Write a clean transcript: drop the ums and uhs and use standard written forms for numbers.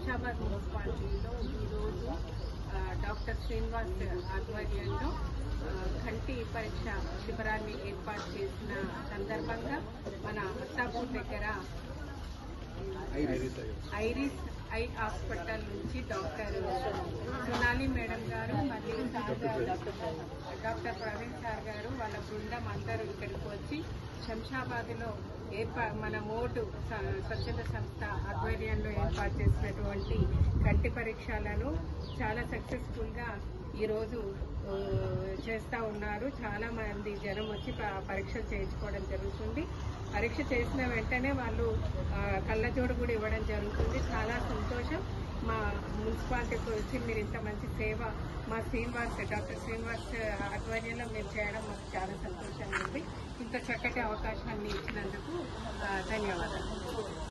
శంషాబాద్ మున్సిపాలిటీలో ఈరోజు డాక్టర్ శ్రీనివాస్ ఆధ్వర్యంలో కంటి పరీక్ష శిబిరాన్ని ఏర్పాటు చేసిన సందర్భంగా మన అత్తాపూర్ దగ్గర ఐరిస్ ఐ హాస్పిటల్ నుంచి డాక్టర్ సోనాలి మేడం గారు మరియు డాక్టర్ ప్రవీణ్ సార్ గారు వాళ్ళ బృందం అందరూ ఇక్కడికి వచ్చి శంషాబాద్లో మన మోటు స్వచ్ఛంద సంస్థ ఆధ్వర్యంలో ఏర్పాటు చేసినటువంటి కంటి పరీక్షలను చాలా సక్సెస్ఫుల్గా ఈరోజు చేస్తూ ఉన్నారు. చాలా మంది జనం వచ్చి పరీక్షలు చేయించుకోవడం జరుగుతుంది. పరీక్ష చేసిన వెంటనే వాళ్ళు కళ్ళజోడు కూడా ఇవ్వడం జరుగుతుంది. చాలా సంతోషం. మా మున్సిపాలిటీకి వచ్చి మీరు ఇంత మంచి సేవ మా డాక్టర్ శ్రీనివాస్ ఆధ్వర్యంలో మేము చేయడం మాకు చాలా సంతోషంగా ఉంది. ఇంత చక్కటి అవకాశాన్ని ఇచ్చినందుకు ధన్యవాదాలు.